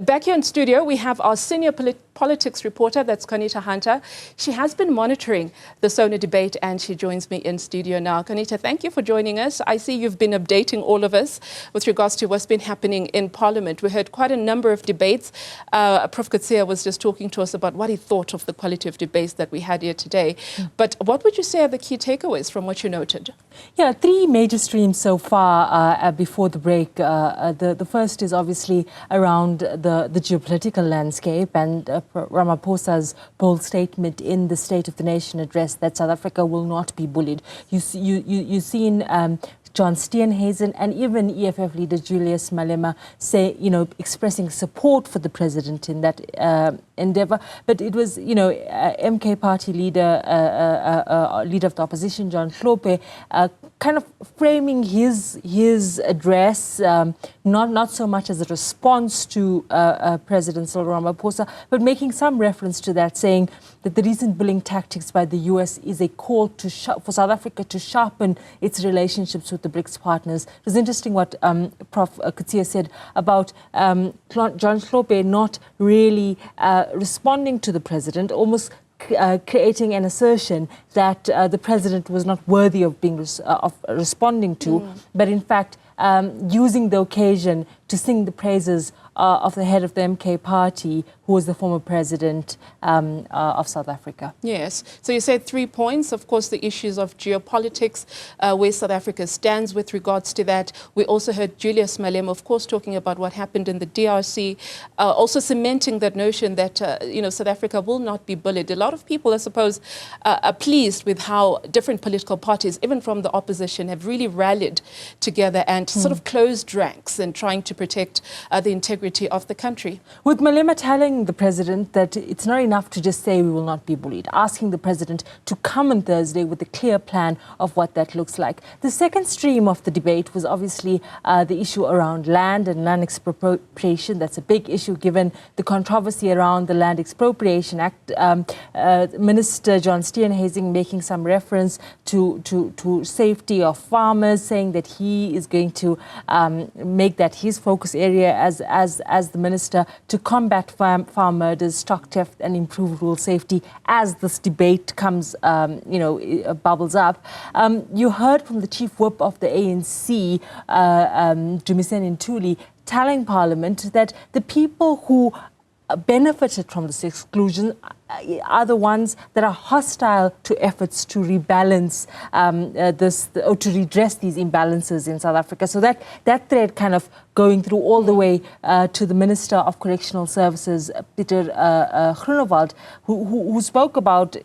Back here in studio, we have our senior politics reporter, that's Qaanitah Hunter. She has been monitoring the SONA debate and she joins me in studio now. Qaanitah, thank you for joining us. I see you've been updating all of us with regards to what's been happening in Parliament. We heard quite a number of debates. Prof. Qaanitah was just talking to us about what he thought of the quality of debates that we had here today. But what would you say are the key takeaways from what you noted? Yeah, three major streams so far before the break. The first is obviously around the geopolitical landscape and Ramaphosa's bold statement in the State of the Nation address that South Africa will not be bullied. You've seen John Steenhuisen and even EFF leader Julius Malema say, expressing support for the president in that endeavor. But it was, MK party leader, leader of the opposition, John Hlope, kind of framing his address, not so much as a response to President Cyril Ramaphosa, but making some reference to that, saying that the recent bullying tactics by the US is a call for South Africa to sharpen its relationships with the BRICS partners. It was interesting what Prof. Qaanitah said about John Hlope not really responding to the president, almost creating an assertion that the president was not worthy of being responding to, but in fact using the occasion to sing the praises of the head of the MK party, who was the former president of South Africa. Yes. So you said 3 points. Of course, the issues of geopolitics, where South Africa stands with regards to that. We also heard Julius Malema, of course, talking about what happened in the DRC, also cementing that notion that, South Africa will not be bullied. A lot of people, I suppose, are pleased with how different political parties, even from the opposition, have really rallied together and sort of closed ranks and trying to protect the integrity of the country. With Malema telling the president that it's not enough to just say we will not be bullied, asking the president to come on Thursday with a clear plan of what that looks like. The second stream of the debate was obviously the issue around land and land expropriation. That's a big issue given the controversy around the Land Expropriation Act. Minister John Steenhuisen making some reference to safety of farmers, saying that he is going to make that his focus area as the minister to combat farm murders, stock theft and improve rural safety as this debate comes, bubbles up. You heard from the chief whip of the ANC, Dumiseni Ntuli, telling Parliament that the people who benefited from this exclusion are the ones that are hostile to efforts to rebalance or to redress these imbalances in South Africa. So that thread kind of going through all the way to the Minister of Correctional Services, Peter Groenewald, who spoke about,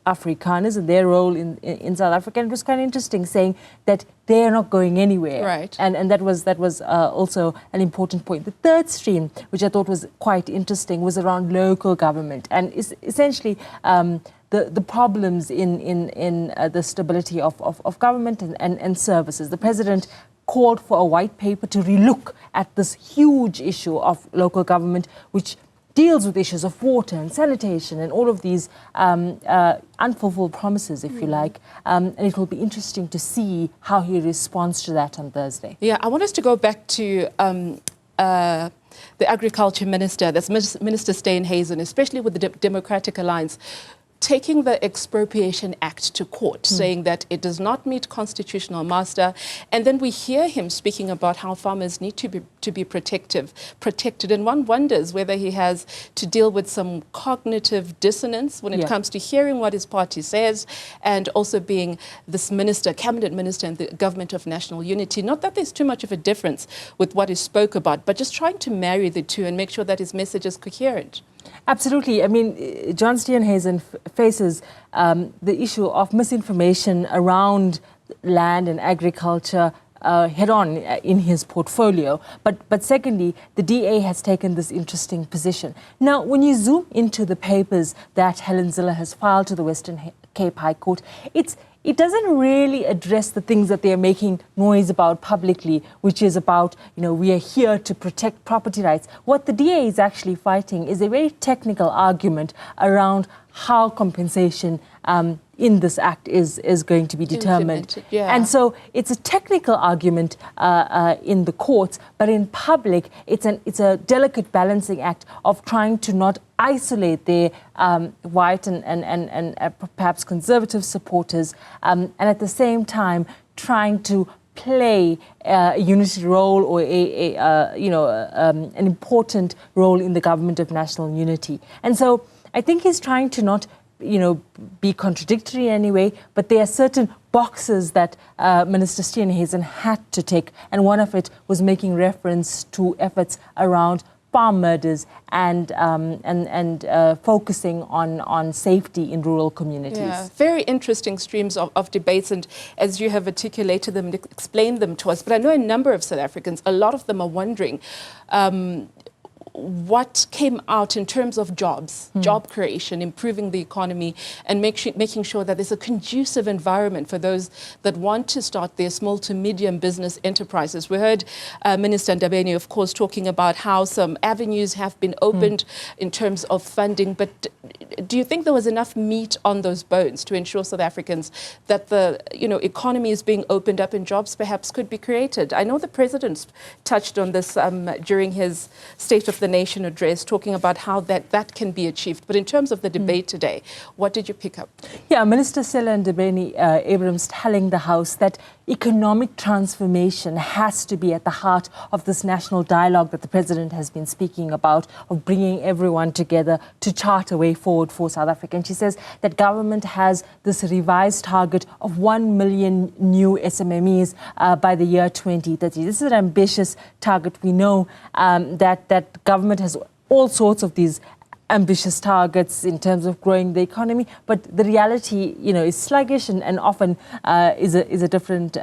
Afrikaners and their role in South Africa. And it was kind of interesting, saying that they are not going anywhere. Right. And that was also an important point. The third stream, which I thought was quite interesting, was around local government and essentially the problems in the stability of government and services. The president called for a white paper to relook at this huge issue of local government, which deals with issues of water and sanitation and all of these unfulfilled promises, if you like. And it will be interesting to see how he responds to that on Thursday. Yeah, I want us to go back to the Agriculture Minister, that's Minister Steenhuisen, especially with the Democratic Alliance, taking the Expropriation Act to court, saying that it does not meet constitutional muster. And then we hear him speaking about how farmers need to be protected. And one wonders whether he has to deal with some cognitive dissonance when it comes to hearing what his party says and also being this minister, cabinet minister in the government of national unity. Not that there's too much of a difference with what he spoke about, but just trying to marry the two and make sure that his message is coherent. Absolutely. I mean, John Steenhuisen faces the issue of misinformation around land and agriculture head-on in his portfolio. But secondly, the DA has taken this interesting position. Now, when you zoom into the papers that Helen Zille has filed to the Western Cape High Court, it doesn't really address the things that they're making noise about publicly, which is about, we are here to protect property rights. What the DA is actually fighting is a very technical argument around how compensation in this act is going to be determined. Yeah. And so it's a technical argument in the courts, but in public, it's a delicate balancing act of trying to not isolate their white and perhaps conservative supporters, and at the same time trying to play a unity role or an important role in the government of national unity. And so I think he's trying to not be contradictory anyway, but there are certain boxes that Minister Steenhuisen had to tick, and one of it was making reference to efforts around farm murders and focusing on safety in rural communities. Yeah, very interesting streams of debates, and as you have articulated them and explained them to us, but I know a number of South Africans, a lot of them are wondering what came out in terms of jobs, job creation, improving the economy, and making sure that there's a conducive environment for those that want to start their small to medium business enterprises. We heard Minister Ndabeni, of course, talking about how some avenues have been opened in terms of funding, but do you think there was enough meat on those bones to ensure South Africans that the economy is being opened up and jobs perhaps could be created? I know the President touched on this during his State of the Nation address, talking about how that can be achieved. But in terms of the debate today, what did you pick up? Yeah, Minister Cyril Ndabeni Abrams telling the House that economic transformation has to be at the heart of this national dialogue that the President has been speaking about, of bringing everyone together to chart a way forward for South Africa. And she says that government has this revised target of 1 million new SMMEs by the year 2030. This is an ambitious target. We know that government has all sorts of these ambitious targets in terms of growing the economy, but the reality, is sluggish and often is a different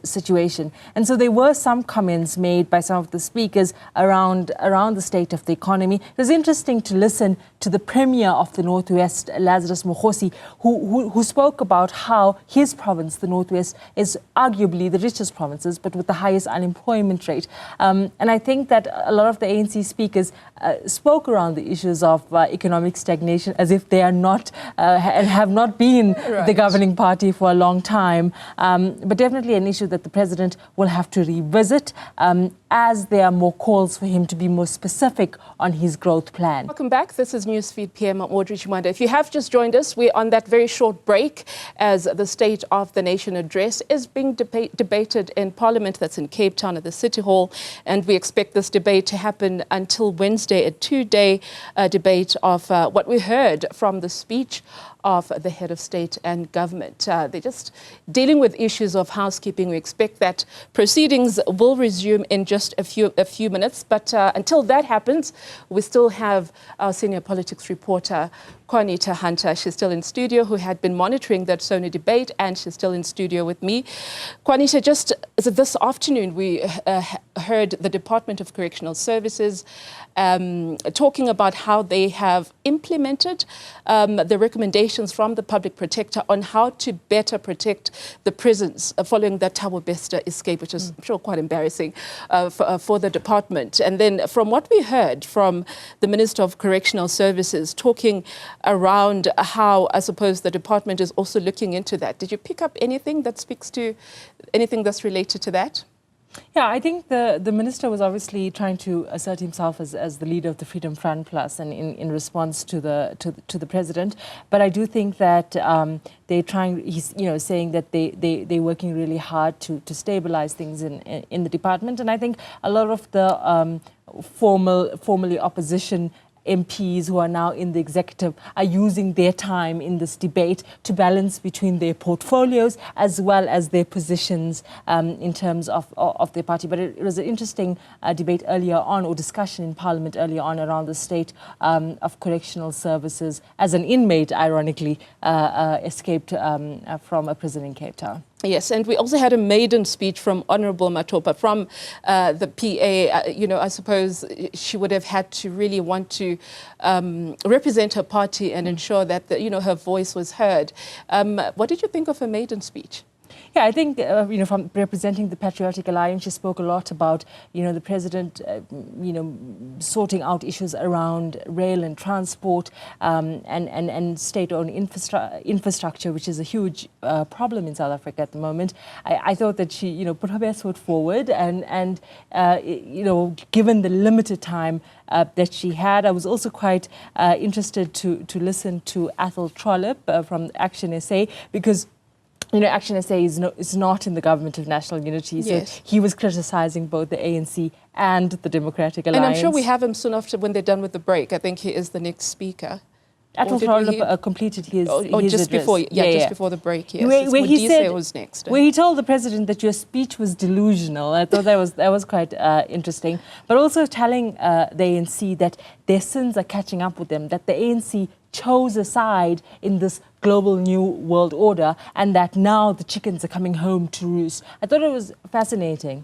situation. And so there were some comments made by some of the speakers around the state of the economy. It was interesting to listen to the Premier of the Northwest, Lazarus Mokgosi, who spoke about how his province, the Northwest, is arguably the richest provinces, but with the highest unemployment rate. And I think that a lot of the ANC speakers spoke around the issues of economic stagnation as if they are not and have not been the governing party for a long time, but definitely an issue that the President will have to revisit as there are more calls for him to be more specific on his growth plan. Welcome back. This is Newsfeed PM. I'm Audrey Chimwanda. If you have just joined us, we're on that very short break as the State of the Nation address is being debated in Parliament. That's in Cape Town at the City Hall, and we expect this debate to happen until Wednesday, a two-day debate of what we heard from the speech of the head of state and government. They're just dealing with issues of housekeeping. We expect that proceedings will resume in just a few minutes. But until that happens, we still have our senior politics reporter, Qaanitah Hunter. She's still in studio, who had been monitoring that Sony debate, and she's still in studio with me. Qaanitah, just this afternoon, we heard the Department of Correctional Services talking about how they have implemented the recommendations from the public protector on how to better protect the prisons following that Thabo Bester escape, which is, I'm sure, quite embarrassing for the department. And then from what we heard from the Minister of Correctional Services talking around how, I suppose, the department is also looking into that. Did you pick up anything that speaks to anything that's related to that? Yeah, I think the minister was obviously trying to assert himself as the leader of the Freedom Front Plus, and in response to the president. But I do think that they're trying. He's saying that they're working really hard to stabilize things in the department, and I think a lot of the formerly opposition MPs who are now in the executive are using their time in this debate to balance between their portfolios as well as their positions in terms of their party. But it was an interesting debate earlier on, or discussion in Parliament earlier on, around the state of correctional services as an inmate, ironically, escaped from a prison in Cape Town. Yes, and we also had a maiden speech from Honourable Matopa from the PA. I suppose she would have had to really want to represent her party and ensure that her voice was heard. What did you think of her maiden speech? Yeah, I think, from representing the Patriotic Alliance, she spoke a lot about, the president, sorting out issues around rail and transport and state-owned infrastructure, which is a huge problem in South Africa at the moment. I thought that she, put her best foot forward and given the limited time that she had. I was also quite interested to listen to Athol Trollip from Action SA, because Action SA is not in the government of national unity. So yes. He was criticising both the ANC and the Democratic Alliance. And I'm sure we have him soon after when they're done with the break. I think he is the next speaker. Athol Trollip completed his just address. before, just before the break. Yes, where he said was next. Where he told the president that your speech was delusional. I thought that was quite interesting. But also telling the ANC that their sins are catching up with them. That the ANC chose a side in this global new world order, and that now the chickens are coming home to roost. I thought it was fascinating.